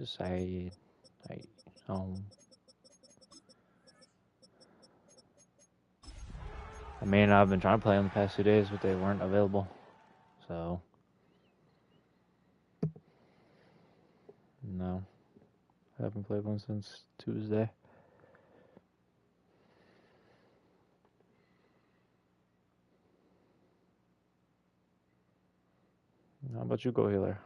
Side. Right. I mean, I've been trying to play them the past 2 days, but they weren't available. So, no. I haven't played one since Tuesday. How about you, Go Healer?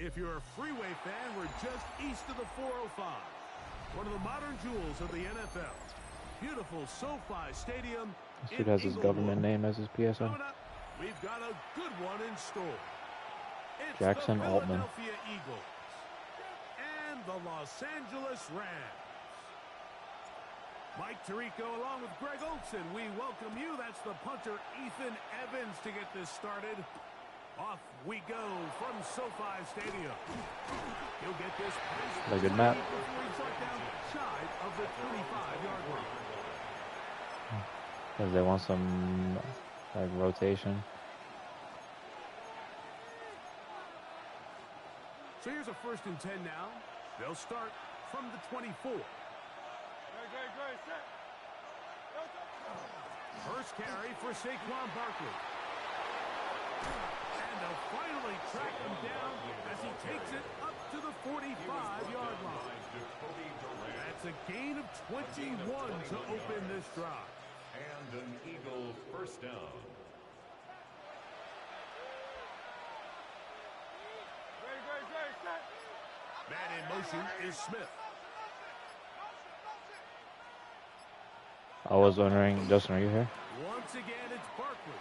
If you're a freeway fan, we're just east of the 405. One of the modern jewels of the NFL. Beautiful SoFi Stadium. This dude has his government name as his PSN. We've got a good one in store. It's Jackson the Altman. Philadelphia Eagles and the Los Angeles Rams. Mike Tirico along with Greg Olson. We welcome you. That's the punter Ethan Evans to get this started. Off we go from SoFi Stadium. He'll get this A good map. before he's brought down shy of the 25-yard line. Because they want some like rotation. So here's a 1st and 10 now. They'll start from the 24. First carry for Saquon Barkley. And they'll finally track him down as he takes it up to the 45-yard line. That's a gain of 21 to open this drive. And an Eagle first down. Man in motion is Smith. I was wondering, Justin, are you here? Once again, it's Barkley.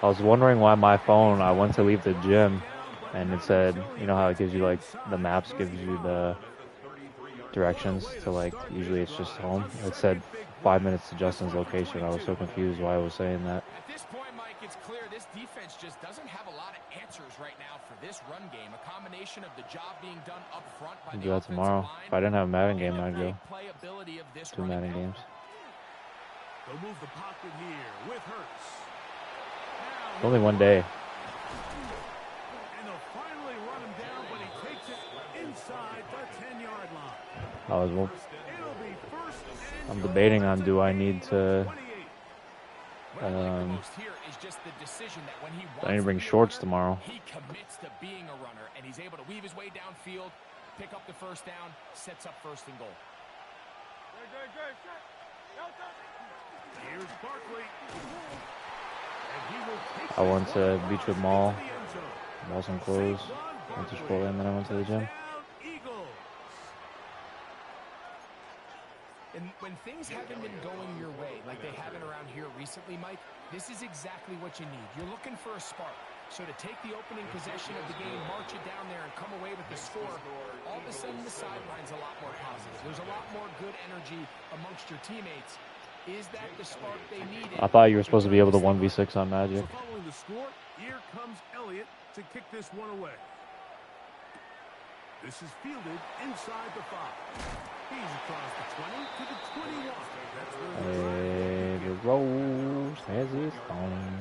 I was wondering why my phone, I went to leave the gym and it said, you know how it gives you like, the maps gives you the directions to like, usually it's just home. It said 5 minutes to Justin's location. I was so confused why I was saying that. At this point, Mike, it's clear this defense just doesn't have a lot of answers right now for this run game. A combination of the job being done up front by I'll the do that tomorrow. If I didn't have a Madden game, I'd go. 2 Madden games. They'll move the pocket here with Hurts. Only 1 day. And they'll finally run him down, but he takes it inside the 10-yard line. I'm debating on do I need to I need to bring shorts tomorrow. He commits to being a runner, and he's able to weave his way downfield, pick up the first down, sets up 1st and goal. Here's Barkley. I went to Beechwood Mall, bought some clothes, went to Chipotle, and then I went to the gym. And when things haven't been going your way, like they haven't around here recently, Mike, this is exactly what you need. You're looking for a spark. So to take the opening possession of the game, march it down there, and come away with the score, all of a sudden the sideline's a lot more positive. There's a lot more good energy amongst your teammates. Is that the spark they needed? I thought you were supposed to be able to 1v6 on Magic. So following the score, here comes Elliott to kick this one away. This is fielded inside the 5. He's across the 20 to the 21. That's where the Rose has his own.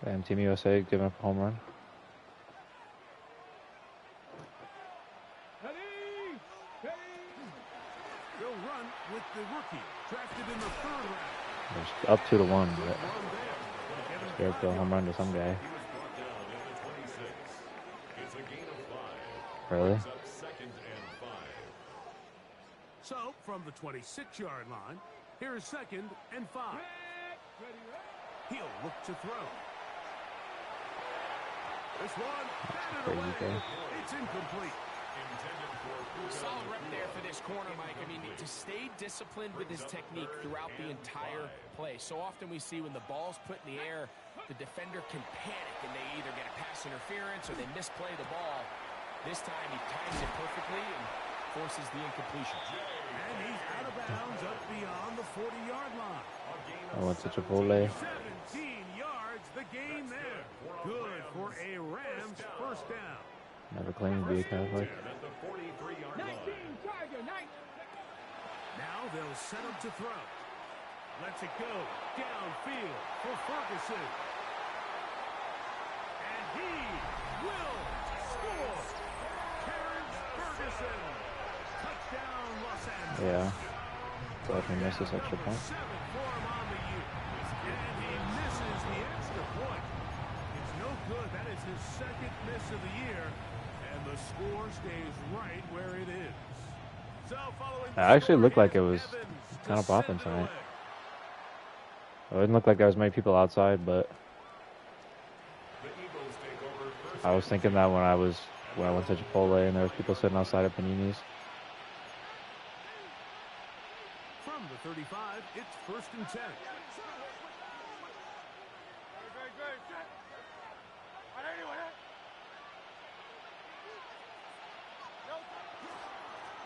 Damn, Team USA giving up a home run. They'll run with the rookie, drafted in the 3rd round. It's up 2-1, but scared to home run to some guy. Really? So, from the 26-yard line, here is 2nd and 5. He'll look to throw. This one, batted away. It's incomplete. Solid rep there for this corner, Mike. I mean, to stay disciplined with his technique throughout the entire play. So often we see when the ball's put in the air, the defender can panic and they either get a pass interference or they misplay the ball. This time he times it perfectly and forces the incompletion. And he's out of bounds up beyond the 40-yard line. I went to Chipotle. 17 yards, the gain there. Good for a Rams first down. Never claimed to be a Catholic. Now they'll set up to throw. Lets it go downfield for Ferguson. And he will score. Terrence Ferguson. Touchdown, Los Angeles. Yeah. Thought he missed this extra point. 7 for him on the year. And he misses the extra point. It's no good. That is his second miss of the year. And the score stays right where it is. So following It actually looked like it was kind of popping tonight. It didn't look like there was many people outside, but I was thinking that when I went to Chipotle and there was people sitting outside of Panini's. From the 35, it's 1st and 10.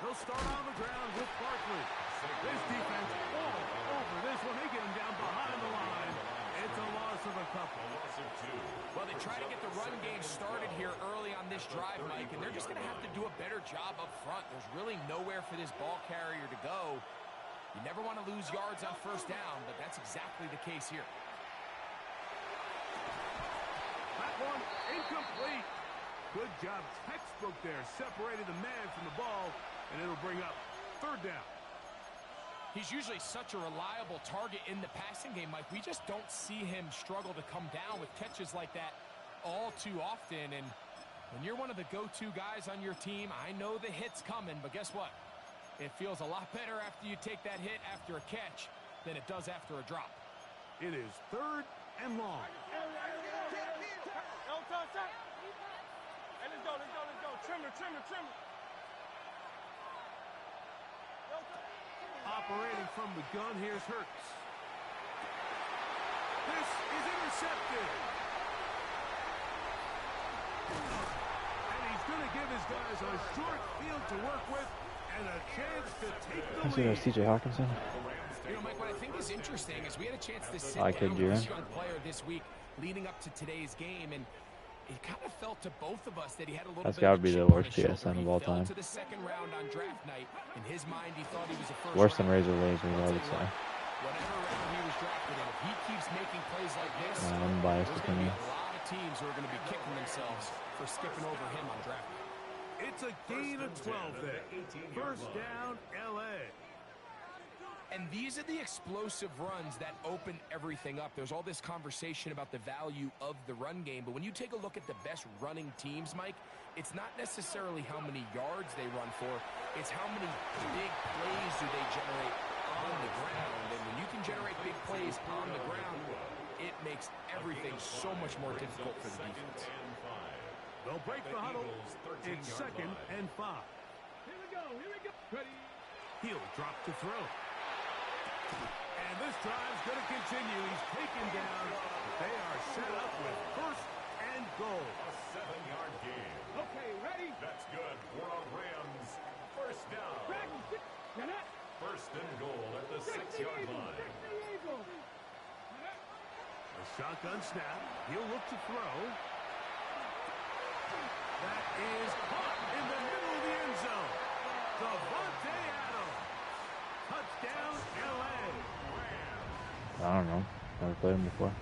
He'll start on the ground with Barkley. This defense all over this one. They get him down behind the line. It's a loss of a couple. Well, they try to get the run game started here early on this drive, Mike, and they're just going to have to do a better job up front. There's really nowhere for this ball carrier to go. You never want to lose yards on first down, but that's exactly the case here. That one incomplete. Good job, textbook there, separating the man from the ball, and it'll bring up 3rd down. He's usually such a reliable target in the passing game, Mike. We just don't see him struggle to come down with catches like that all too often. And when you're one of the go-to guys on your team, I know the hit's coming, but guess what? It feels a lot better after you take that hit after a catch than it does after a drop. It is 3rd and long. Let's go. Trimmer. Operating from the gun, here's Hurts. This is intercepted. And he's going to give his guys a short field to work with and a chance to take the I see there's lead. TJ Hawkinson. You know, Mike, what I think is interesting is we had a chance to sit I down kid with you. this young player this week leading up to today's game, and it kind of felt to both of us that he had a little That's bit gotta of a be the chip on worst his shoulder. PSN He of all fell time. to the 2nd round on draft night. In his mind, he thought he was a first Worse than round. Razor Lasers, I would say. Whatever round he was drafted in, if he keeps making plays like this, Unbiased there's going to be opinion. a lot of teams who are going to be kicking themselves for skipping over him on draft night. It's a gain of 12 there. 1st down, L.A. And these are the explosive runs that open everything up. There's all this conversation about the value of the run game, but when you take a look at the best running teams, Mike, it's not necessarily how many yards they run for, it's how many big plays do they generate on the ground. And when you can generate big plays on the ground, it makes everything so much more difficult for the defense. They'll break the huddle. It's 2nd and 5. Here we go. Ready. He'll drop to throw. And this drive's going to continue. He's taken down. They are set up with 1st and goal. A 7-yard gain. Okay, ready? That's good for a Rams first down. 1st and goal at the 6-yard line. A shotgun snap. He'll look to throw. That is caught in the middle of the end zone. Devontae Adams. Touchdown, L.A. I don't know. Never played him before.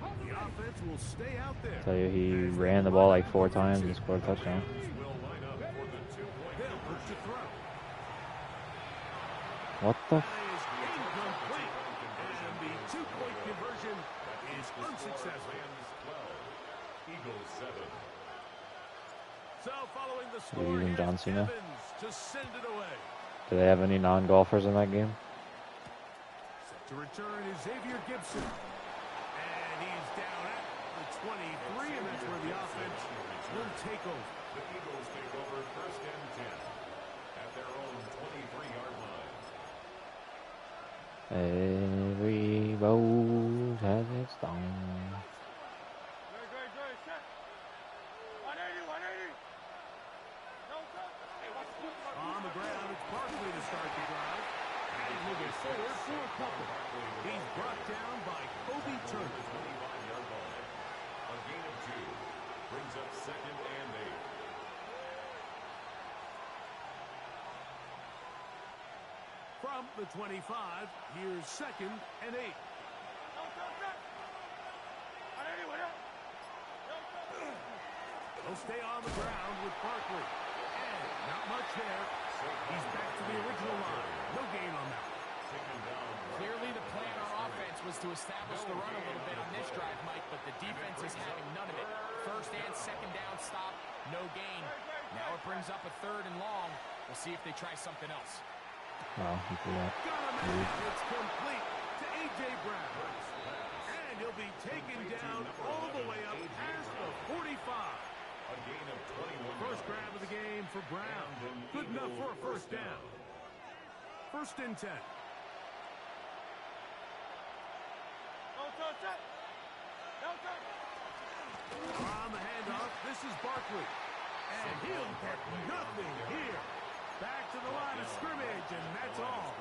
The offense will stay out there. Tell you, he ran the ball like 4 times and scored a touchdown. Will line up for the 2-point They'll look to throw. What the? That is incomplete. And the 2-point conversion is unsuccessful. Rams 12, Eagles 7. So following the Are score, you using here's John Cena? Evans to send it away. Do they have any non-golfers in that game? Set to return is Xavier Gibson. And he's down at the 23, and that's where the offense will take over. The Eagles take over 1st and 10 at their own 23-yard line. Every rose has its thorn. On the ground, it's Barkley to start the drive. And he's moving forward for a couple. He's brought down by Kobe Turner. 25-yard line. A gain of 2 brings up 2nd and 8. From the 25, here's 2nd and 8. He'll stay on the ground with Barkley. And not much there. He's back to the original line. No gain on that. Clearly the plan on offense was to establish the run a little bit on this drive, Mike, but the defense is having none of it. 1st and 2nd down stop, no gain. Now it brings up a 3rd and long. We'll see if they try something else. Wow, he threw that. It's complete to A.J. Brown. And he'll be taken down all the way up past the 45. A gain of 21. First grab of the game for Brown. Good enough for a 1st down. 1st and 10. On the handoff, this is Barkley. And he'll get nothing here. Back to the line of scrimmage, and that's all.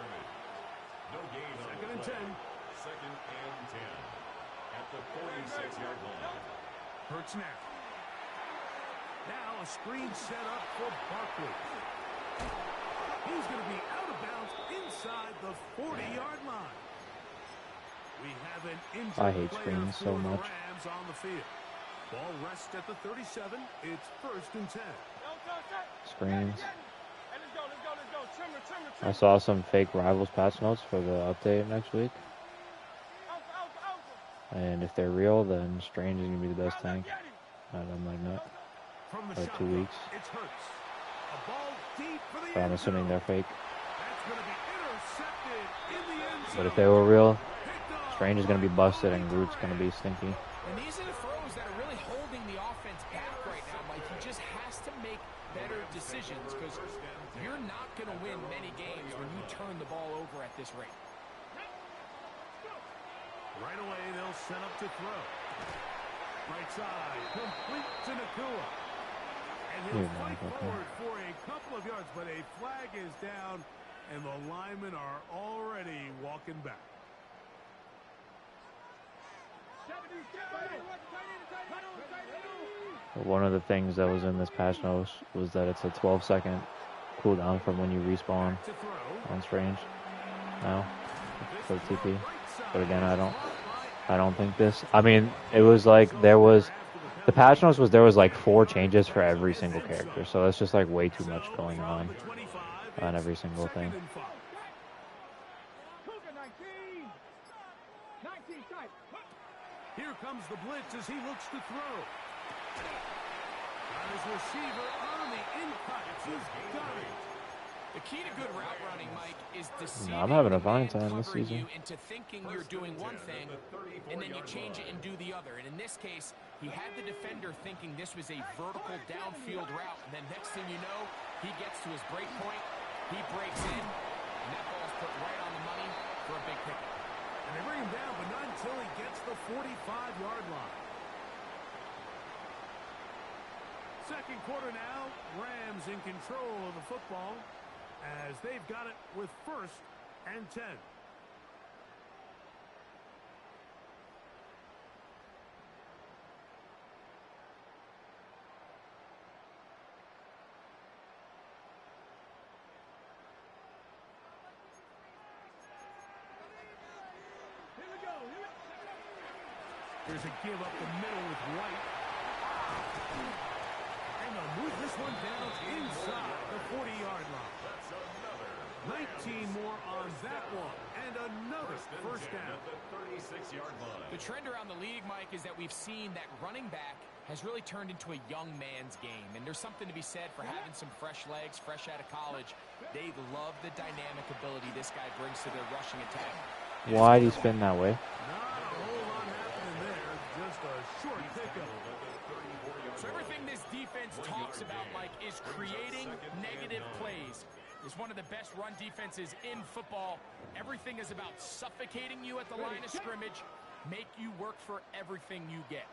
No gain on 2nd and 10. 2nd and 10 at the 46-yard line. Hurts now. Now a screen set up for Barkley. He's going to be out of bounds inside the 40-yard line. We have an injured I hate player screens for so the much. Rams on the field. Ball rests at the 37. It's 1st and 10. Screens. I saw some fake Rivals patch notes for the update next week. And if they're real, then Strange is going to be the best tank out of Magnet From the for shotgun, 2 weeks. It's Hurts. A ball deep for the But I'm end assuming zone. they're fake. That's going to be intercepted in the end zone. But if they were real, Picked off Strange is going to be by busted and Kobe Groot's going to be Turner. stinky. And these are the throws that are really holding the offense back right now, Mike. He just has to make better decisions because you're not going to win many games when you turn the ball over at this rate. Right away, they'll set up to throw. Right side, complete to Nakua. And he'll fight forward for a couple of yards, but a flag is down, and the linemen are already walking back. One of the things that was in this patch notes was that it's a 12-second cooldown from when you respawn To throw. on Strange now for the TP. But again, I don't think this. I mean, it was like the patch notes was there was like 4 changes for every single character, so that's just like way too much going on every single thing. Here comes the blitz as he looks to throw. Got his receiver on the in-cut. He's got it. The key to good route running, Mike, is deceiving I'm having a the fine man time this covering season. you into thinking you're doing one thing, and then you change it and do the other. And in this case, he had the defender thinking this was a vertical downfield route, and then next thing you know, he gets to his break point, he breaks in, and that ball's put right on the money for a big pickup. And they bring him down, but not until he gets the 45-yard line. Second quarter now, Rams in control of the football as they've got it with 1st and 10. There's a give up the middle with White. And they'll move this one down inside the 40-yard line. 19 more on that one. And another 1st down. At the 36-yard line. The trend around the league, Mike, is that we've seen that running back has really turned into a young man's game. And there's something to be said for having some fresh legs, fresh out of college. They love the dynamic ability this guy brings to their rushing attack. Why did he spin that way? Not a whole lot happening there. Just a short pick defenses in football, everything is about suffocating you at the line of scrimmage, make you work for everything you get.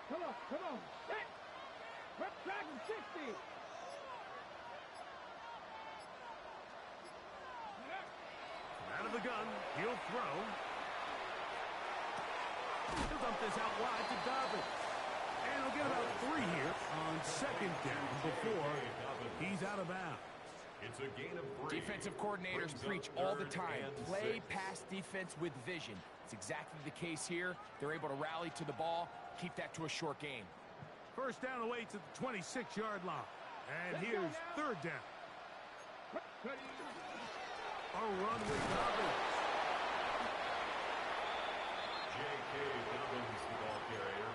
Come on, come on. Track 60. Out of the gun, he'll throw. He'll dump this out wide to Dobbins. And he'll get about 3 here on second down before he's out of bounds. It's a gain of 3. Defensive coordinators preach all the time, play pass defense with vision. It's exactly the case here. They're able to rally to the ball, keep that to a short game. First down awaits at the 26-yard line. And here's third down. A run with Dobbins. J.K. Dobbins, the ball carrier.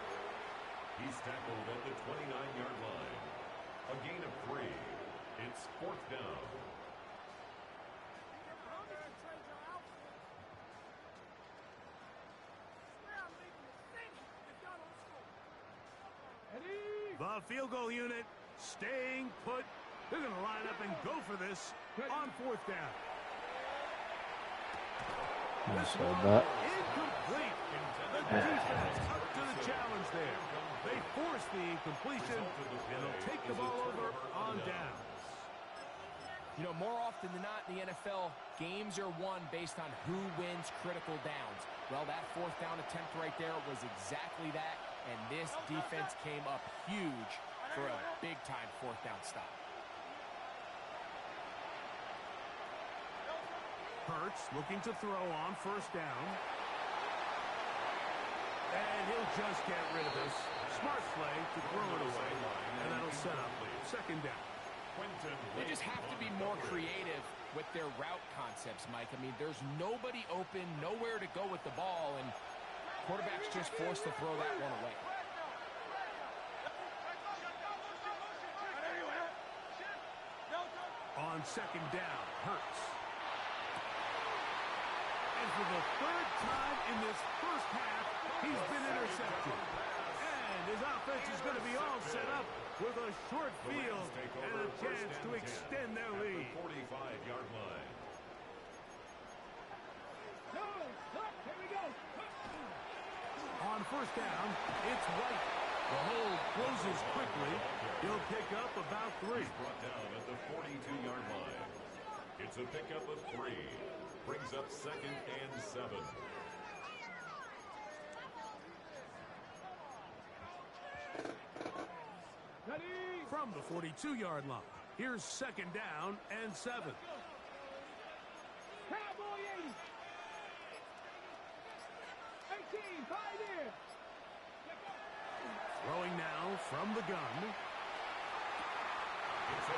He's tackled at the 29-yard line. A gain of 3. It's fourth down. The field goal unit staying put. They're going to line up and go for this on fourth down. This one incomplete. The defense up to the challenge there. They force the incompletion, and they'll take the ball over on down. You know, more often than not in the NFL, games are won based on who wins critical downs. Well, that fourth down attempt right there was exactly that, and this defense came up huge for a big-time fourth down stop. Hurts looking to throw on first down. And he'll just get rid of this. Smart play to throw it away, and that'll set up second down. They just have to be more creative with their route concepts, Mike. I mean, there's nobody open, nowhere to go with the ball, and quarterback's just forced to throw that one away. On second down, Hurts. And for the third time in this first half, he's been intercepted. And his offense is going to be all set up with a short field and a chance to extend their lead. 45-yard line. Here we go. On first down, it's White. The hold closes quickly. He'll pick up about 3. He's brought down at the 42-yard line. It's a pickup of 3. Brings up second and 7. From the 42-yard line, here's second down and 7. Cowboy 80. 18, 5 in. Throwing now from the gun.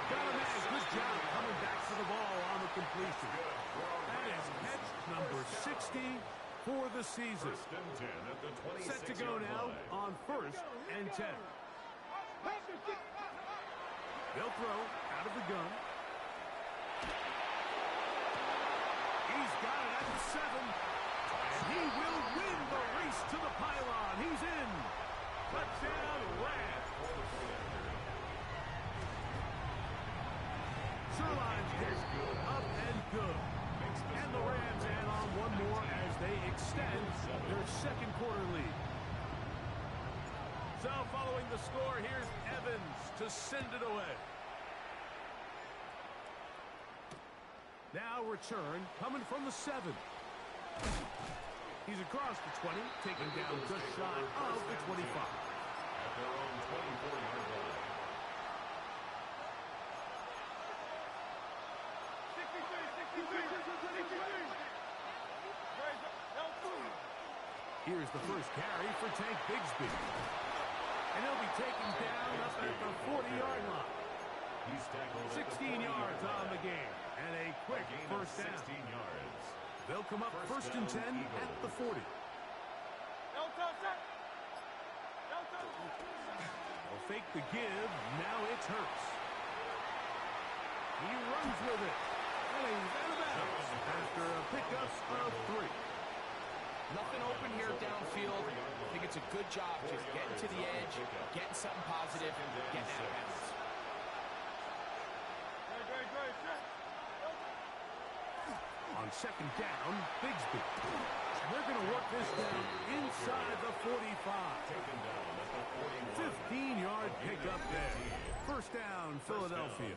Got a man. Good job coming back for the ball on the completion. That is catch number 60 for the season. First and 10 at the 26-yard Set to go now on first and 10. They'll throw out of the gun. He's got it at the 7. And he will win the race to the pylon. He's in. Touchdown, Rams. Sirloin's is good, up and good. And the Rams add on one more as they extend their second quarter lead. So following the score, here's Evans to send it away. Now return coming from the 7. He's across the 20, taken down just shy of the 25. At their own 24-yard line. Here's the first carry for Tank Bigsby. And he'll be taken down up at the 40-yard line. He's tackled 16 yards on the game. And a quick first down. 16 yards. They'll come up first and 10 at the 40. They'll fake the give. Now it's Hurts. He runs with it. And he's out of bounds after a pickup of 3. Nothing open here downfield. I think it's a good job just getting to the edge, getting something positive, getting out of bounds. on second down, Bigsby. And they're going to work this down inside the 45. 15-yard pickup there. First down, Philadelphia.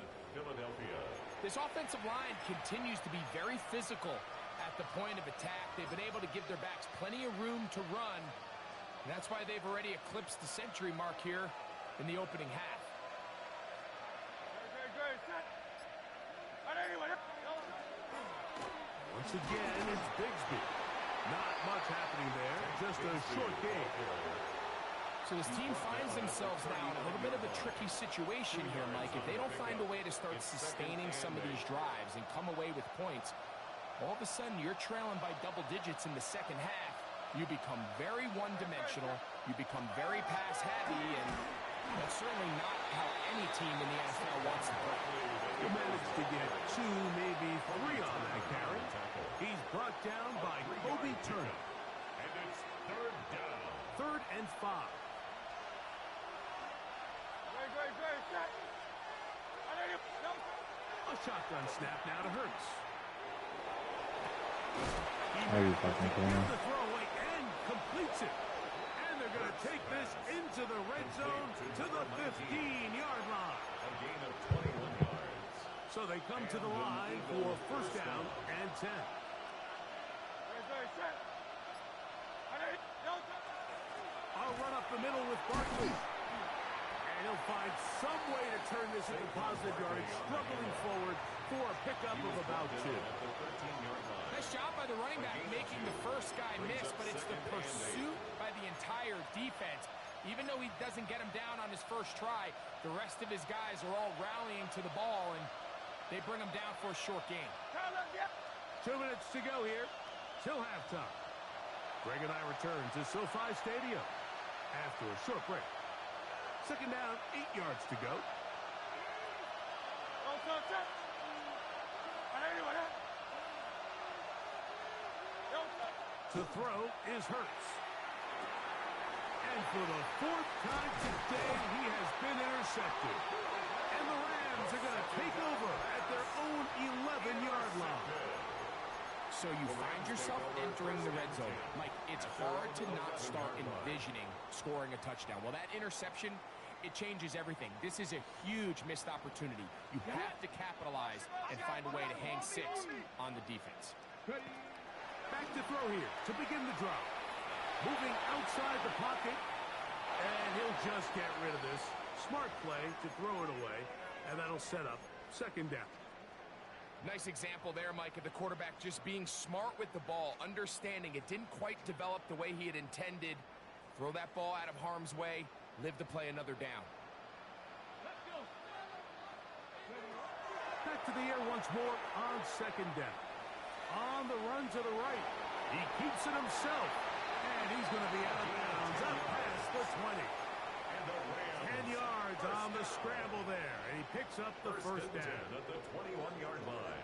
This offensive line continues to be very physical at the point of attack. They've been able to give their backs plenty of room to run. And that's why they've already eclipsed the century mark here in the opening half. Once again, it's Bigsby. Not much happening there, just a short game. So this team finds themselves now in a little bit of a tricky situation here, Mike. If they don't find a way to start sustaining some of these drives and come away with points, all of a sudden you're trailing by double digits in the second half. You become very one-dimensional. You become very pass-heavy, and that's certainly not how any team in the NFL wants to play. He managed to get 2, maybe 3 on that carry. He's brought down by Kobe Turner. And it's third down. 3rd and 5. A shotgun snap now to Hurts. Are you fucking kidding me? The throwaway and completes it. And they're going to take this into the red zone to the 15-yard line. A gain of 21 yards. So they come to the line for first down and 10. I'll run up the middle with Barkley. And he'll find some way to turn this into positive yardage, struggling forward for a pickup of about 2. Nice job by the running back making the first guy miss, but it's the pursuit by the entire defense. Even though he doesn't get him down on his first try, the rest of his guys are all rallying to the ball, and they bring him down for a short gain. 2 minutes to go here till halftime. Greg and I return to SoFi Stadium after a short break. Second down, 8 yards to go. To throw is Hurts. And for the 4th time today, he has been intercepted. And the Rams are going to take over at their own 11-yard line. So you find yourself entering the red zone. Mike, it's hard to not start envisioning scoring a touchdown. Well, that interception, it changes everything. This is a huge missed opportunity. You have to capitalize and find a way to hang 6 on the defense. Back to throw here to begin the drive. Moving outside the pocket, and he'll just get rid of this. Smart play to throw it away, and that'll set up second down. Nice example there, Mike, of the quarterback just being smart with the ball, understanding it didn't quite develop the way he had intended. Throw that ball out of harm's way, live to play another down. Back to the air once more on second down. On the run to the right. He keeps it himself. And he's going to be out of bounds up past the 20. 10 yards on the scramble there. And he picks up the first down. At the 21-yard line.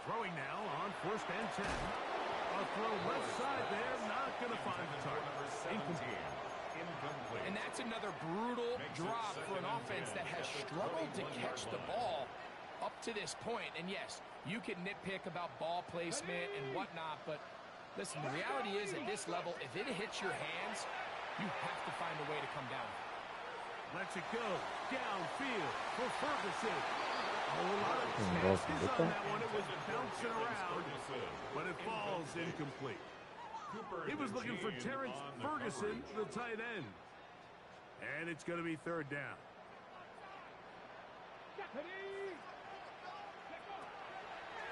Throwing now on 1st and 10. A throw left side there. Not going to find the target. Incomplete. And that's another brutal drop for an offense that has struggled to catch the ball up to this point. And yes, you can nitpick about ball placement and whatnot, but listen, the reality is at this level, if it hits your hands, you have to find a way to come down. Lets it go downfield for Ferguson. A lot of Go chances on that one. It was bouncing around, but it falls incomplete. He was looking for Terrence Ferguson, the tight end. And it's going to be third down.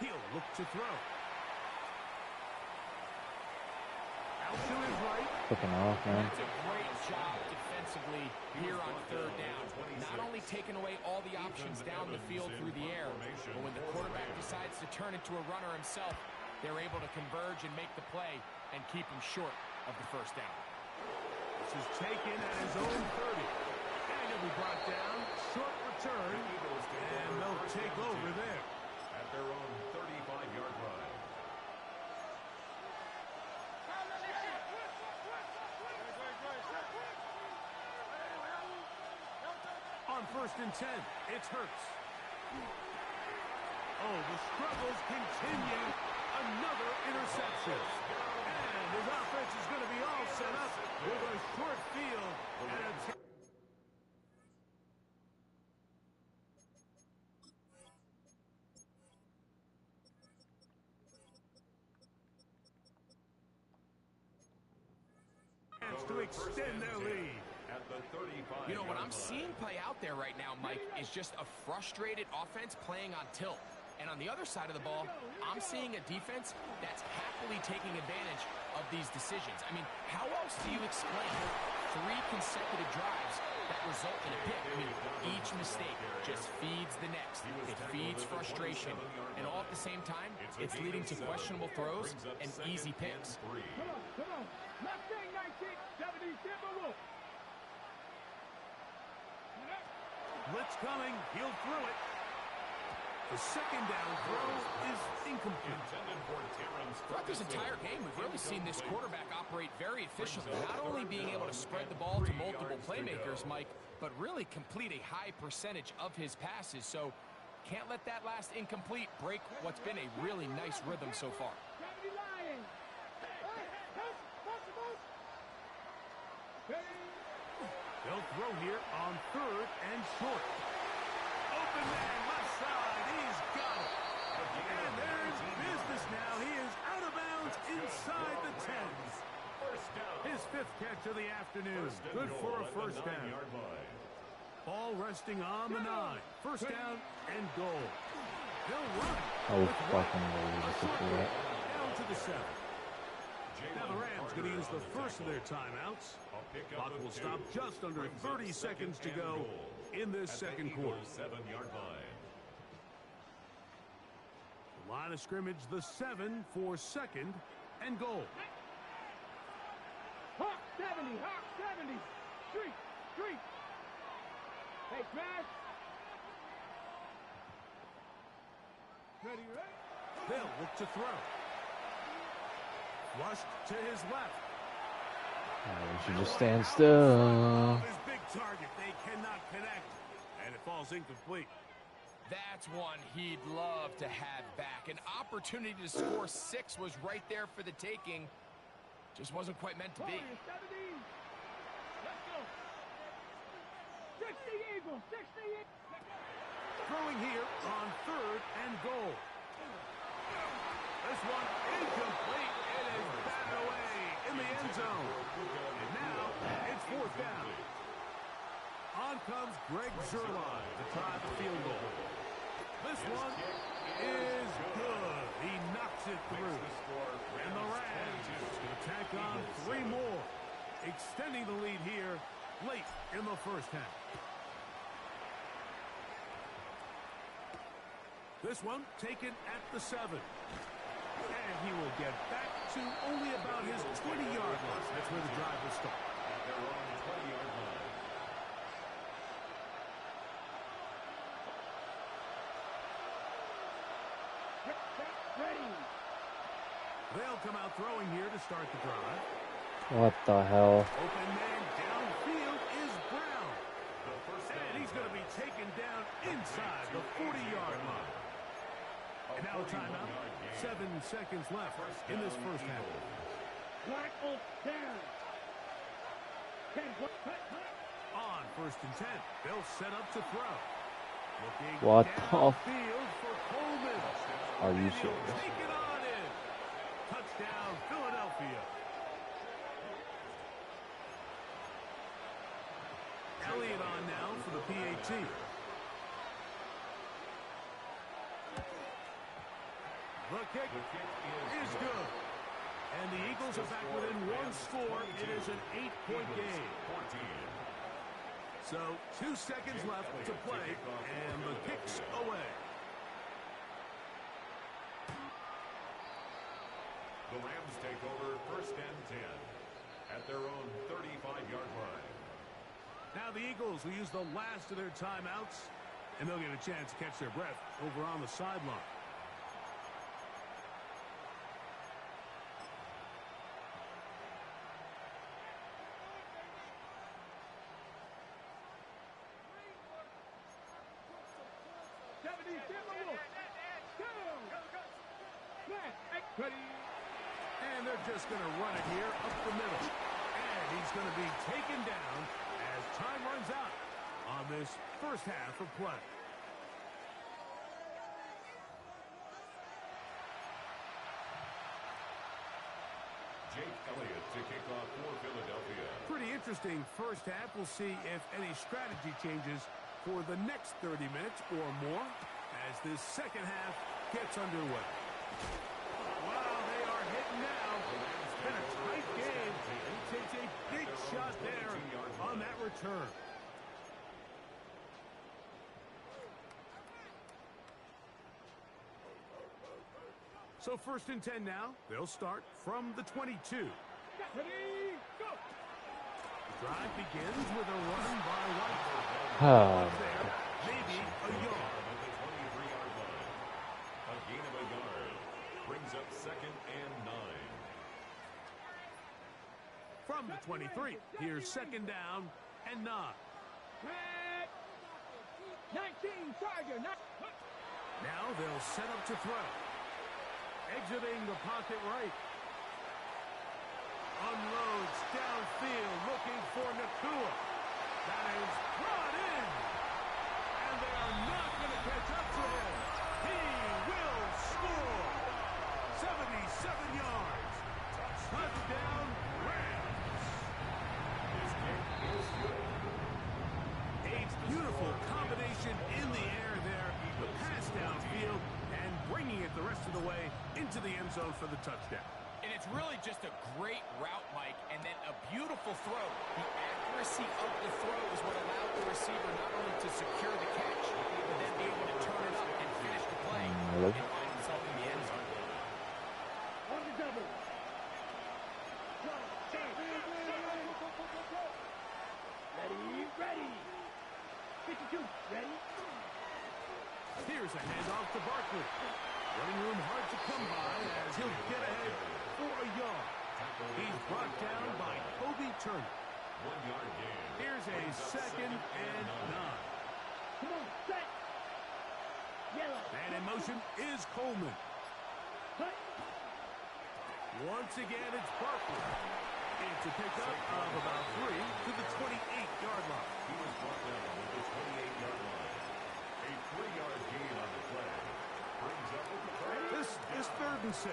He'll look to throw. Out to his right. Looking off, man. That's a great job defensively here on third down. Not only taking away all the options down the field through the air, but when the quarterback decides to turn into a runner himself, they're able to converge and make the play and keep him short of the first down. This is taken at his own 30. And he'll be brought down. Short return. And they'll take over there. At their own 35-yard line. On 1st and 10, it's Hurts. Oh, the struggles continue. Another interception. And his offense is going to be all set up with a short field and a chance to extend their lead. At the 35. You know, what I'm seeing play out there right now, Mike, is just a frustrated offense playing on tilt. And on the other side of the ball, I'm seeing a defense that's happily taking advantage of these decisions. I mean, how else do you explain 3 consecutive drives that result in a pick? I mean, each mistake just feeds the next. It feeds frustration. And all at the same time, it's leading to questionable throws and easy picks. Come on. Mustang 1970 Timberwolves. Blitz coming. He'll throw it. The second down throw is incomplete. Throughout this entire game, we've really seen this quarterback operate very efficiently, not only being able to spread the ball to multiple playmakers, Mike, but really complete a high percentage of his passes. So can't let that last incomplete break what's been a really nice rhythm so far. They'll throw here on 3rd and short. Open man, left side. He's got it. And there's business now. He is out of bounds inside the 10. His 5th catch of the afternoon. Good for a first down. Ball resting on the 9. First down and goal. He'll run. Oh, fucking Lord. Down to the 7. Now the Rams going to use the first of their timeouts. Clock will stop just under 30 seconds to go in this second quarter. 7-yard line. The line of scrimmage, the 7 for second and goal. Hawk 70. Street. Hey, smash. Ready? They'll look to throw. Flushed to his left. We should just stand still. His big target. They cannot connect. And it falls incomplete. That's one he'd love to have back. An opportunity to score 6 was right there for the taking. Just wasn't quite meant to be. 70. Let's go. 60 Eagles. 60 Eagles. Throwing here on 3rd and goal. This one incomplete. It is batted away in the end zone. And now it's 4th down. On comes Greg Zerline to try the field goal. This one is good. He knocks it through. And the Rams will tack on 3 more, extending the lead here late in the first half. This one taken at the 7. And he will get back to only about his 20-yard line. That's where the drive will start. At their own 20-yard line. Ready. They'll come out throwing here to start the drive. What the hell? Open man downfield is Brown. And he's going to be taken down inside the 40-yard line. And now a timeout. 7 seconds left in this first half. Black Oak down. 10. On 1st and 10, they'll set up to throw. Looking What the downfield for Coleman. Are you And he'll serious? take it on in. Touchdown, Philadelphia. Elliott on now for the PAT. The kick is good. And the Eagles are back within 1 score. It is an 8-point game. So 2 seconds left to play, and the kick's away. The Rams take over 1st and 10 at their own 35-yard line. Now the Eagles will use the last of their timeouts, and they'll get a chance to catch their breath over on the sideline. Ready. And they're just going to run it here up the middle. And he's going to be taken down as time runs out on this first half of play. Jake Elliott to kick off for Philadelphia. Pretty interesting first half. We'll see if any strategy changes for the next 30 minutes or more as this second half gets underway. Wow, they are hitting now. It's been a tight game. He takes a big shot there on that return. So 1st and 10 now. They'll start from the 22. Ready, go! The drive begins with a run by White. Oh, Maybe a yard. At the 23-yard line. A gain of a yard. Brings up 2nd and 9. From the 23, here's 2nd down and 9. 19, Tiger. Now they'll set up to throw. Exiting the pocket right. Unloads downfield looking for Nakua. That is brought in. And they are not going to catch up to him. He will score. 77 yards. Touchdown, Rams. His kick is good. A beautiful combination in the air there. The pass downfield and bringing it the rest of the way into the end zone for the touchdown. And it's really just a great route, Mike, and then a beautiful throw. The accuracy of the throw is what allowed the receiver not only to secure the catch, but then be able to turn it up and finish the play and find himself in the end zone. On the double. Ready. 52, ready. Here's a handoff to Barkley. Running room hard to come by as he'll get ahead for a yard. He's brought down by Kobe Turner. 1 yard gain. Here's a 2nd and 9. Come on, set. Yellow. And in motion is Coleman. Cut. Once again, it's Barkley. It's a pickup of about 3 to the 28-yard line. He was brought down at the 28-yard line. A 3-yard gain on the play. Brings up with the play. This is 3rd and 6.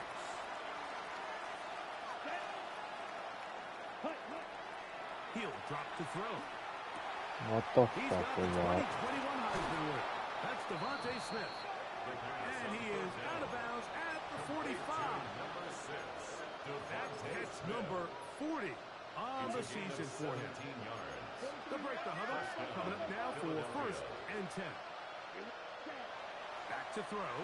Cut. He'll drop to throw. what the He's fuck got the was that? 2021 Heisman winner. That's Devontae Smith. And he is out of bounds at the 45. Number 6. That's hits number 40 on the season for him. 17 yards. They'll break the huddle. Coming up now for 1st and 10. Back to throw.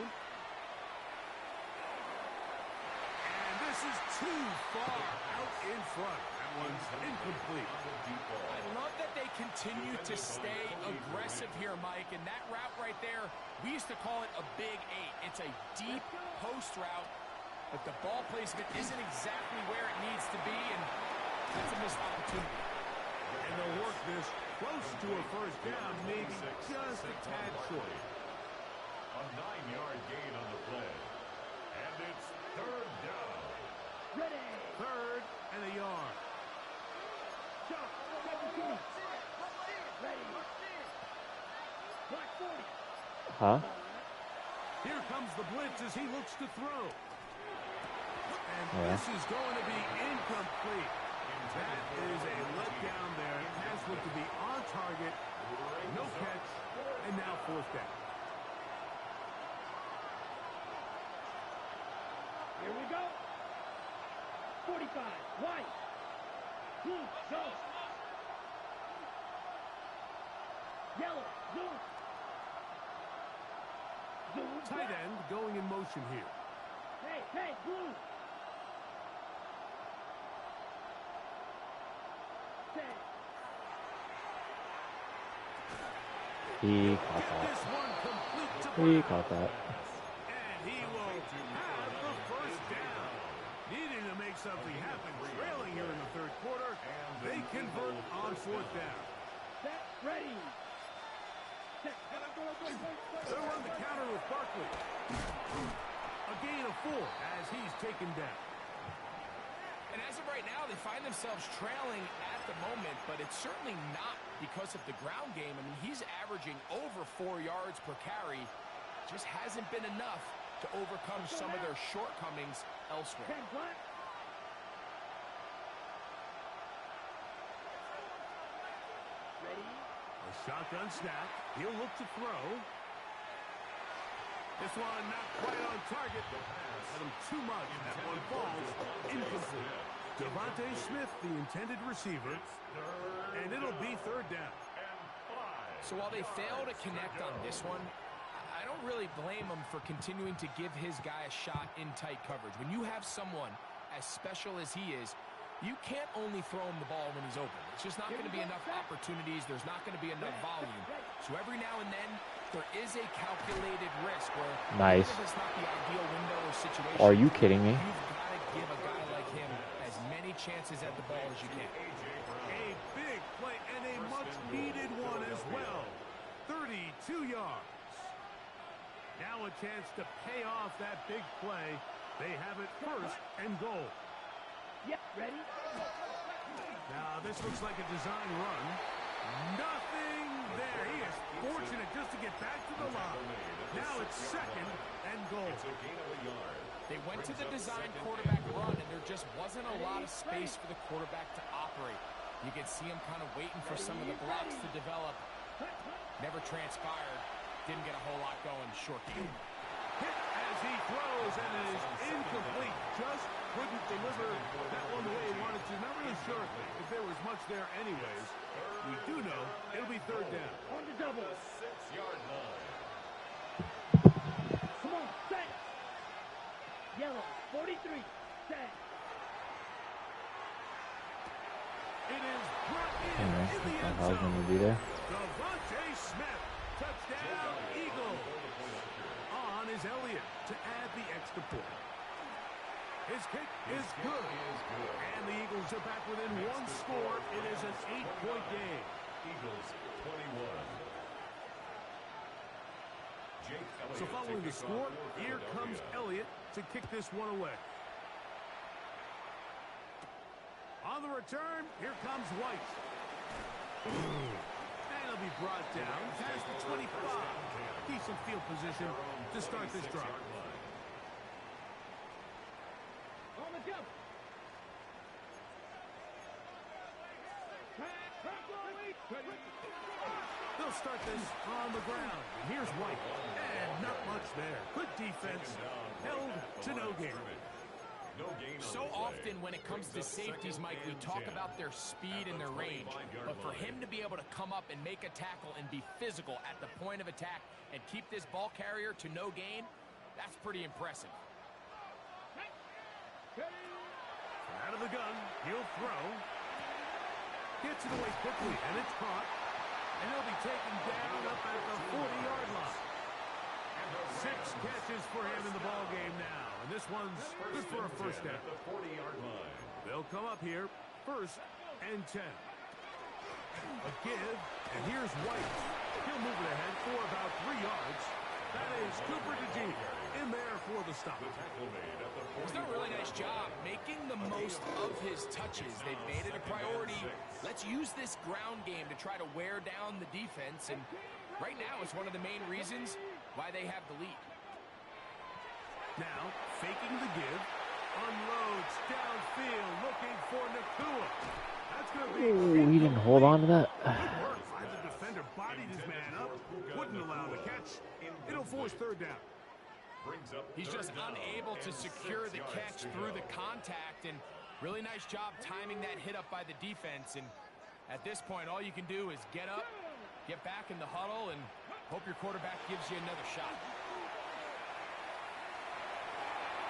And this is too far out in front. That one's incomplete. I love that they continue to stay aggressive here, Mike, and that route right there, we used to call it a big 8. It's a deep post route, but the ball placement isn't exactly where it needs to be, and that's a missed opportunity. And they'll work this close to a 1st down, maybe just a tad short. A 9-yard gain on the play. And it's 3rd down. Ready. 3rd and a yard. Shot. 17. Ready. Black 40. Huh? Here comes the blitz as he looks to throw. And Yeah. this is going to be incomplete. That is a letdown there. It has looked to be on target. No catch. And now 4th down. Here we go. 45. White. Blue. Go. Yellow. Zoom. Zoom. Tight end going in motion here. Hey, blue. Set. He caught Get that. this one complete to He Brown. caught that. And he will have the 1st down. Needing to make something happen. Trailing here in the 3rd quarter. They convert on 4th down. Set. Ready. Set. They'll run the counter with Barkley. A gain of 4 as he's taken down. And as of right now, they find themselves trailing at the moment, but it's certainly not because of the ground game. I mean, he's averaging over 4 yards per carry. Just hasn't been enough to overcome some of their shortcomings elsewhere. A shotgun snap. He'll look to throw. This one not quite on target. Had him too much. That one falls incomplete. Devontae Smith, the intended receiver. And it'll be 3rd down. So while they fail to connect on this one, I don't really blame him for continuing to give his guy a shot in tight coverage. When you have someone as special as he is, you can't only throw him the ball when he's open. It's just not going to be enough opportunities. There's not going to be enough volume. So every now and then, there is a calculated risk where nice. It's not the ideal window or situation. Are you kidding me? You've got to give a guy like him as many chances at the ball as you can. A big play and a much-needed one as well. 32 yards. Now a chance to pay off that big play. They have it 1st and goal. Yep, ready? Now this looks like a design run. Nothing there. He is fortunate just to get back to the line. Now it's 2nd and goal. They went to the design quarterback run, and there just wasn't a lot of space for the quarterback to operate. You can see him kind of waiting for some of the blocks to develop. Never transpired. Didn't get a whole lot going. Short game. Hit as he throws, and it is incomplete. Just couldn't deliver that one the way he wanted to. Not really sure if there was much there anyways. We do know it'll be 3rd down. On the double. 6-yard line. Come on, set. Yellow, 43, set. It is brought in Hey, man, the I end thought I was zone. going to be there. Devontae Smith, touchdown, Eagles. On is Elliott to add the extra point. His kick is good. And the Eagles are back within 1 score. It is an 8-point game. Eagles 21. So following the score, here comes Elliott to kick this one away. On the return, here comes White. And he'll be brought down past the 25. Decent field position to start this drive. On the jump. They'll start this on the ground. And here's White. And not much there. Good defense. Held to no gain. So often when it comes to safeties, Mike, we talk about their speed and their range. But for him to be able to come up and make a tackle and be physical at the point of attack and keep this ball carrier to no gain, that's pretty impressive. Out of the gun, he'll throw. Gets it away quickly, and it's caught. And he'll be taken down up at the 40-yard line. 6 catches for him in the ball game now. And this one's good for a 1st down. They'll come up here, 1st and 10. A give, and here's White. He'll move it ahead for about 3 yards. That is Cooper DeGene in there for the stop. He's done a really nice job making the most of his touches. They've made it a priority. Let's use this ground game to try to wear down the defense. And right now, it's one of the main reasons why they have the lead. Now, faking the give. Unloads downfield, looking for Nakua. That's going to be... Ooh, he didn't hold on to that. Good work by the defender. Bodied his man up. Wouldn't allow the catch. It'll force 3rd down. He's just unable to secure the catch through the contact, and really nice job timing that hit up by the defense. And at this point, all you can do is get up, get back in the huddle, and hope your quarterback gives you another shot.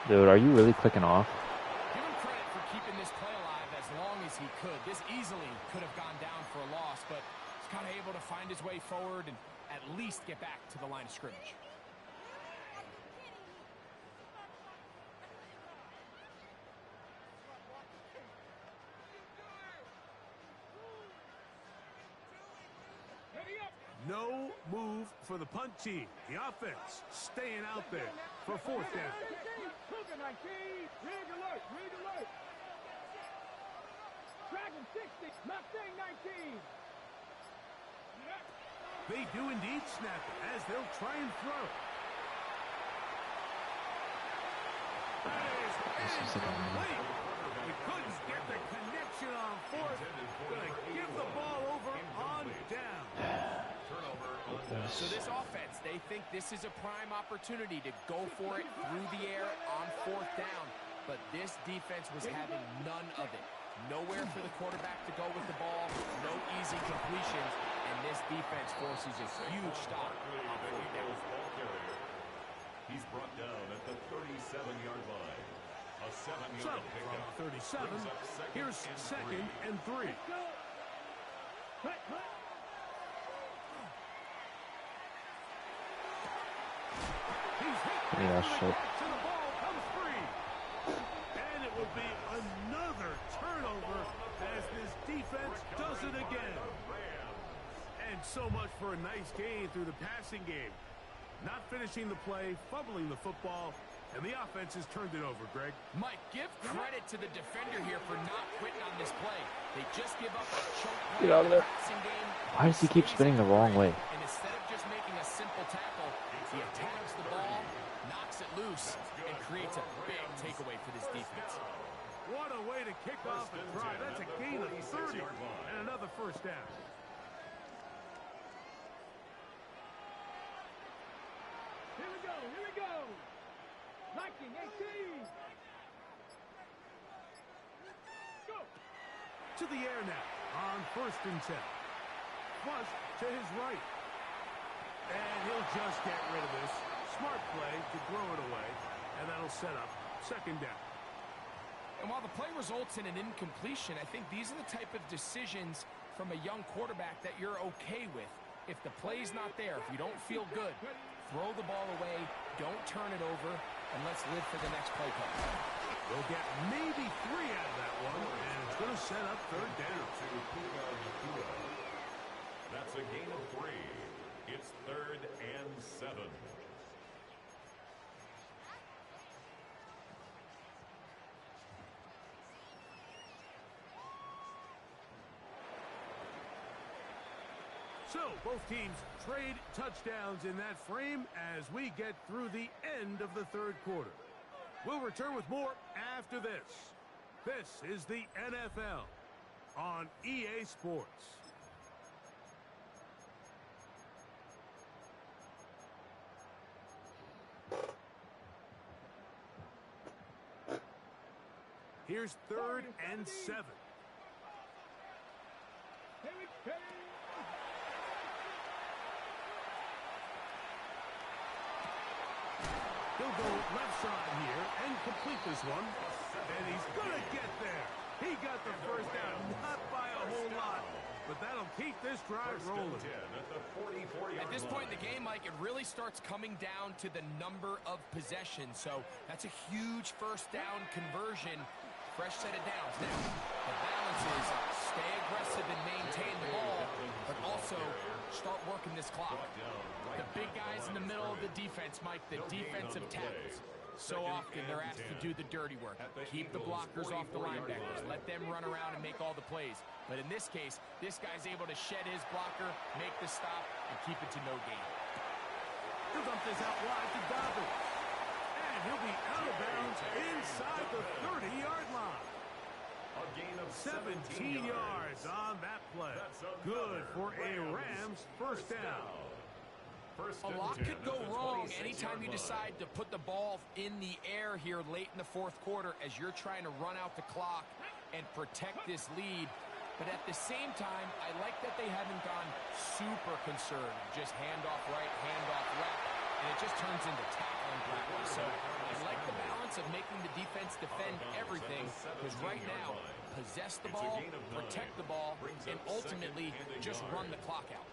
Dude, are you really clicking off? Give him credit for keeping this play alive as long as he could. This easily could have gone down for a loss, but he's kind of able to find his way forward and at least get back to the line of scrimmage. No move for the punt team. The offense staying out there for fourth down. Cougar 19. Rig alert. Rig alert. Dragon 60. Mustang 19. They do indeed snap it as they'll try and throw. That is incomplete. We couldn't get the connection on fourth. Gonna give the ball over on down. So this offense, they think this is a prime opportunity to go for it through the air on fourth down. But this defense was having none of it. Nowhere for the quarterback to go with the ball. No easy completions. And this defense forces a huge stop on fourth down. He's brought down at the 37-yard line. A 7-yard pickup. From 37, here's second and 3. Cut. He's hit. Yeah, shit. So the ball comes free. And it will be another turnover as this defense does it again. And so much for a nice gain through the passing game. Not finishing the play, fumbling the football, and the offense has turned it over, Greg. Mike, give credit to the defender here for not quitting on this play. They just give up a choke play Get out of there. passing game. Why does he keep spinning the wrong way? And instead of just making a simple tackle, he attacks the ball, knocks it loose, and creates a big takeaway for this defense. What a way to kick off a drive. That's a gain of 30 and another first down. Here we go. Lightning 18. Go. To the air now on first and 10. Flush to his right. And he'll just get rid of this. Smart play to throw it away. And that'll set up second down. And while the play results in an incompletion, I think these are the type of decisions from a young quarterback that you're okay with. If the play's not there, if you don't feel good, throw the ball away, don't turn it over, and let's live for the next play call. They'll get maybe 3 out of that one, and it's going to set up third down. That's a gain of 3. It's 3rd and 7. So, both teams trade touchdowns in that frame as we get through the end of the third quarter. We'll return with more after this. This is the NFL on EA Sports. Here's 3rd and 7. Here we go. He'll go left side here and complete this one. And he's going to get there. He got the first down, not by a whole lot, but that'll keep this drive rolling. At this point in the game, Mike, it really starts coming down to the number of possessions. So that's a huge first down conversion. Fresh set of downs. Now, the balance is stay aggressive and maintain the ball, but also start working this clock. The big guys in the middle of the defense, Mike, the defensive tackles. So often they're asked to do the dirty work. Keep the blockers off the linebackers. Let them run around and make all the plays. But in this case, this guy's able to shed his blocker, make the stop, and keep it to no gain. He'll dump this out wide to Dobbins. And he'll be out of bounds inside the 30-yard line. A gain of 17 yards on that play. Good for a Rams first down. A lot could go wrong anytime you decide to put the ball in the air here late in the fourth quarter as you're trying to run out the clock and protect this lead. But at the same time, I like that they haven't gone super conservative. Just handoff right, handoff left, and it just turns into tackling practice. So I like the balance of making the defense defend everything, because right now, possess the ball, protect the ball, and ultimately just run the clock out.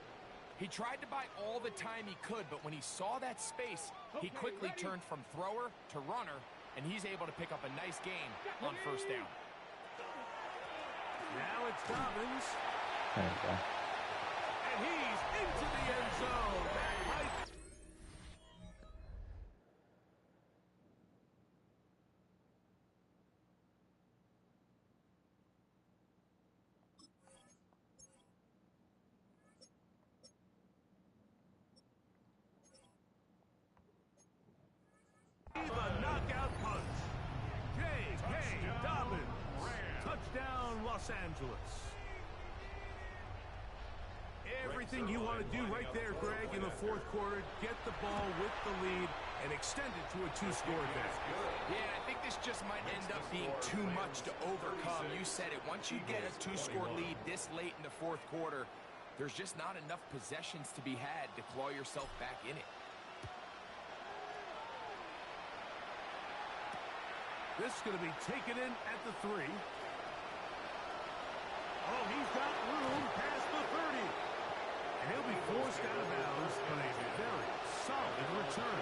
He tried to buy all the time he could, but when he saw that space, he quickly turned from thrower to runner, and he's able to pick up a nice gain on first down. Now it's Dobbins. There you go. And And he's into the end zone. That might... The knockout punch. J.K. Dobbins. Touchdown, Los Angeles. Everything you want to do right there, Greg, in the fourth quarter. Get the ball with the lead and extend it to a two-score game. Yeah, I think this just might end up being too much to overcome. You said it. Once you get a two-score lead this late in the fourth quarter, there's just not enough possessions to be had to claw yourself back in it. This is going to be taken in at the 3. Oh, he's got room past the 30. And he'll be forced out of bounds on a very solid return.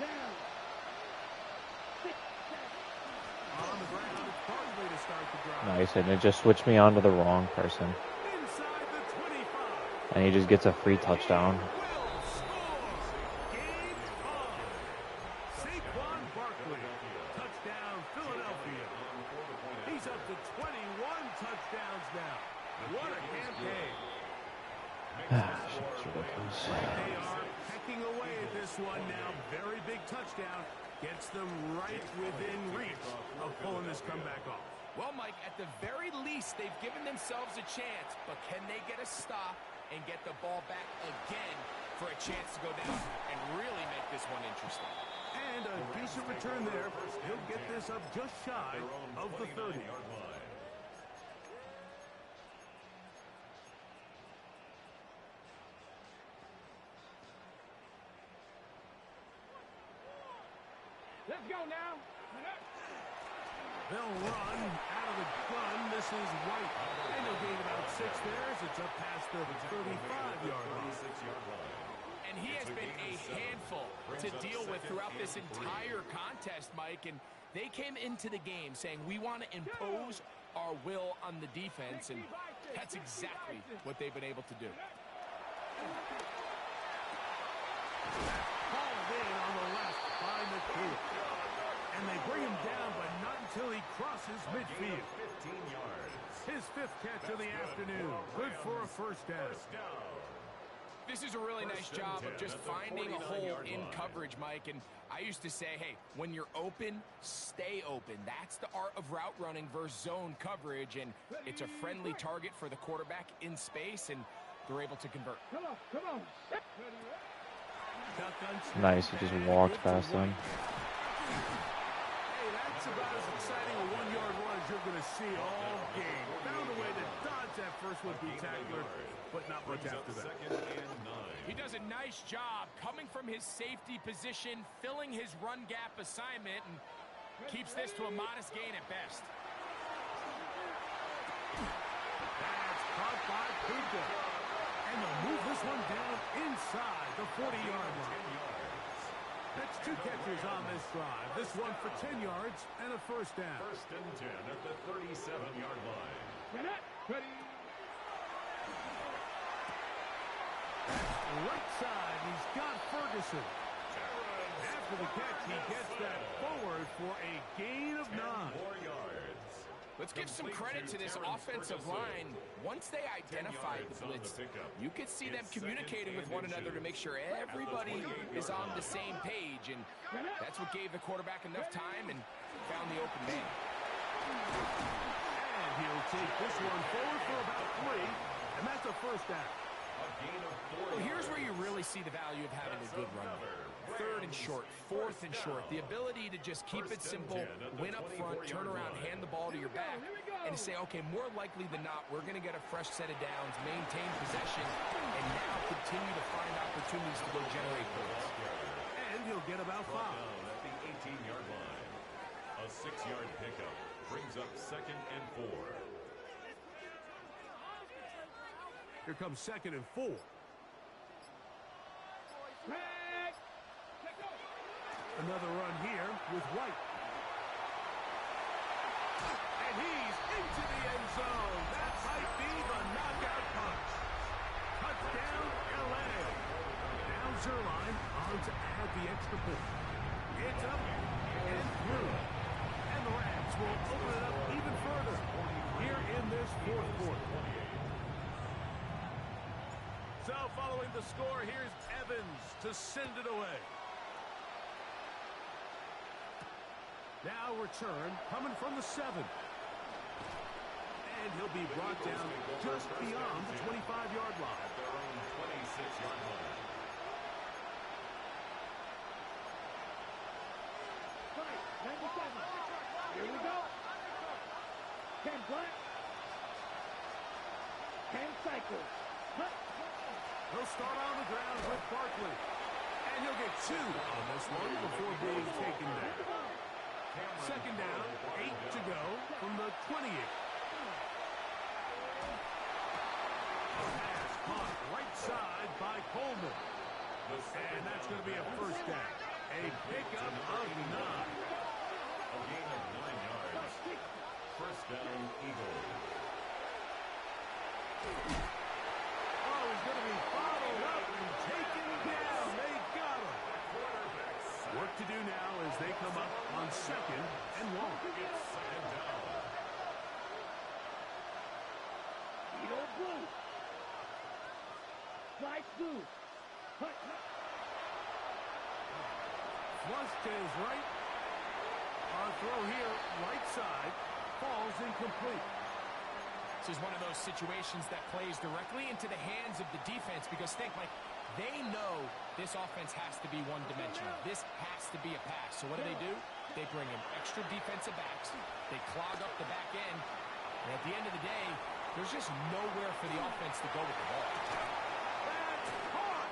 Down. 6 On the ground, it's probably to start the drive. Nice, and it just switched me on to the wrong person. Inside the 25. And he just gets a free touchdown. Will score. Game on. Saquon Barkley. Touchdown, Philadelphia. He's up to 21 touchdowns now. What a campaign. Shit's ridiculous. They are pecking away at this one now. Very big touchdown. Gets them right within reach of pulling this comeback off. Well, Mike, at the very least, they've given themselves a chance, but can they get a stop and get the ball back again for a chance to go down and really make this one interesting? And a decent return there. He'll get this up just shy of the 30. Let's go now. They'll run out of the gun. This is White. And they'll gain about 6 there as it's up past the 35-yard line. And he has been a handful to deal with throughout this entire contest, Mike. And they came into the game saying, we want to impose our will on the defense. And that's exactly what they've been able to do. Hauled in on the left by McCool. And they bring him down, but not until he crosses midfield. 15 yards. His 5th catch of the afternoon. Good for a first down. This is a really nice job of just finding a hole in coverage, Mike. And I used to say, hey, when you're open, stay open. That's the art of route running versus zone coverage. And it's a friendly target for the quarterback in space, and they're able to convert. Come on, come on. Nice, he just walked past him. Hey, that's about as exciting a 1-yard run as you're going to see all game. Found a way to dodge that first would-be tackler, but not much after that. He does a nice job coming from his safety position, filling his run gap assignment, and keeps this to a modest gain at best. That's caught by Puka. And they'll move this one down inside the 40-yard line. That's 2 catches on this drive. This one for 10 yards and a first down. 1st and 10 at the 37-yard line. Ready. Right side, he's got Ferguson. After the catch, he gets that forward for a gain of 9. 4 yards. Let's give some credit to this offensive line. Once they identified the blitz, you could see them communicating with one another to make sure everybody is on the same page, and that's what gave the quarterback enough time and found the open man. And he'll take this one forward for about 3, and that's a first down. Well, here's where you really see the value of having a good run. 3rd and short, 4th and short. The ability to just keep it simple, win up front, turn around, hand the ball to your back, and to say, okay, more likely than not, we're going to get a fresh set of downs, maintain possession, and now continue to find opportunities to go generate points. And he'll get about 5. At the 18-yard line. A 6-yard pickup brings up 2nd and 4. Here comes 2nd and 4. Another run here with White. And he's into the end zone. That might be the knockout punch. Touchdown, L.A. Now Zerline on to add the extra point. It's up and through. And the Rams will open it up even further here in this fourth quarter. So following the score, here's Evans to send it away. Now return coming from the 7. And he'll be brought down just beyond the 25-yard line. At their own 26-yard line. Right, 97. Here we go. 10 black. 10 cycles. Cut. He'll start on the ground with Barkley. And he'll get 2 on this one before being taken down. Second down, 8 to go from the 28. Pass caught right side by Coleman. And that's going to be a first down. A pickup of 9. A gain of 9 yards. First down, Eagles. Oh, he's going to be followed up and taken down. They got him. Work to do now as they come up on 2nd and 1. It's second down. Edo blue. Slide blue. Cut. Flush to his right. Our throw here, right side, falls incomplete. This is one of those situations that plays directly into the hands of the defense because think, like, they know this offense has to be one-dimensional. This has to be a pass. So what do? They bring in extra defensive backs. They clog up the back end. And at the end of the day, there's just nowhere for the offense to go with the ball. That's caught.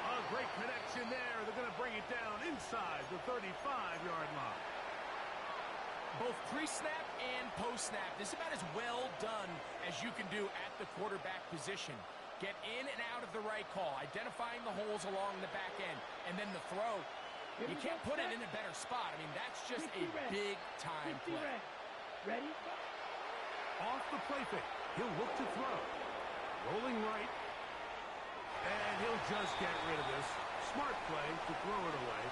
A great connection there. They're going to bring it down inside the 35-yard line. Both pre-snap and post-snap, this is about as well done as you can do at the quarterback position. Get in and out of the right call, identifying the holes along the back end, and then the throw. You can't put it in a better spot. I mean, that's just a big-time play. Ready? Off the play fake. He'll look to throw. Rolling right. And he'll just get rid of this. Smart play to throw it away.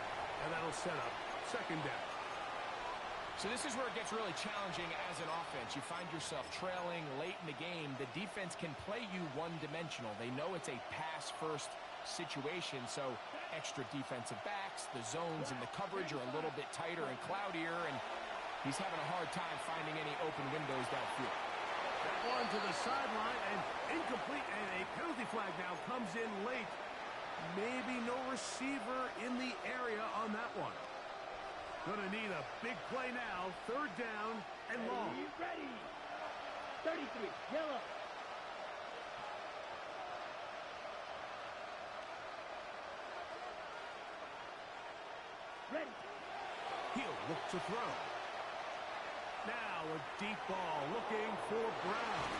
And that'll set up second down. So this is where it gets really challenging as an offense. You find yourself trailing late in the game. The defense can play you one-dimensional. They know it's a pass-first situation, so extra defensive backs, the zones and the coverage are a little bit tighter and cloudier, and he's having a hard time finding any open windows downfield. That one to the sideline and incomplete, and a penalty flag now comes in late. Maybe no receiver in the area on that one. Gonna need a big play now. Third down and long. Ready. 33. Yellow. Ready. He'll look to throw. Now a deep ball looking for Brown.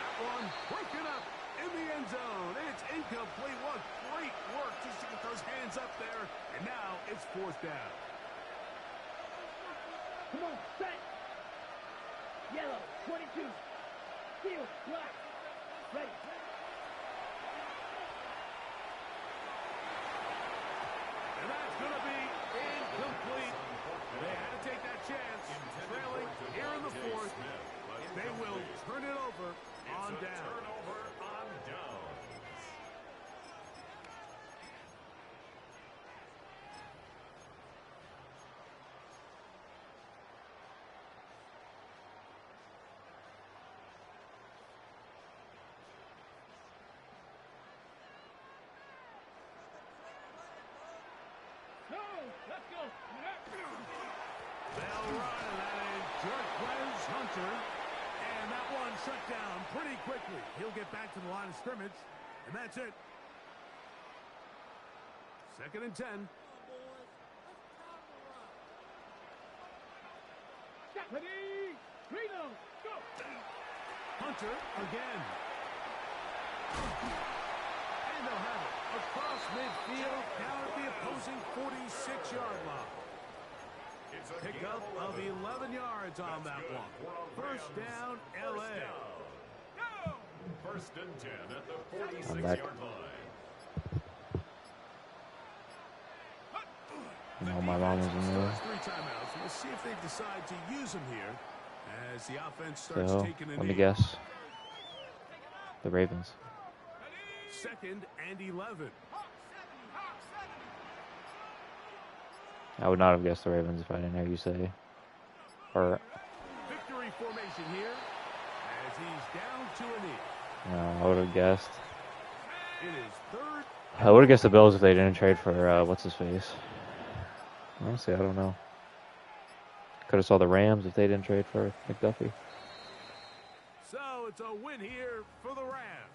That one breaking up in the end zone. It's incomplete. What great work just to get those hands up there. And now it's fourth down. Come on, set. Yellow, 22. Field, black. Ready. And that's going to be incomplete. They had to take that chance. Trailing here in the fourth. But they will turn it over on down. Turnover on downs. No, let's go. They'll run, and that is Jerquez Hunter. And that one shut down pretty quickly. He'll get back to the line of scrimmage, and that's it. Second and 10. Ready. Freedom. Go. Hunter again. And they'll have it across midfield, down at the opposing 46-yard line. Pickup of 11 yards on that one. First down, L.A. First and 10 at the I'm back. 46-yard line. You know, my mom was in there. 3 timeouts. We'll see if they decide to use them here as the offense starts So, taking a let me knee. guess. The Ravens. Second and 11. I would not have guessed the Ravens if I didn't hear you say. Or, Victory formation here as he's down to a knee. I would have guessed. It is third. I would have guessed the Bills if they didn't trade for, what's his face. Honestly, I don't know. Could have saw the Rams if they didn't trade for McDuffie. So it's a win here for the Rams.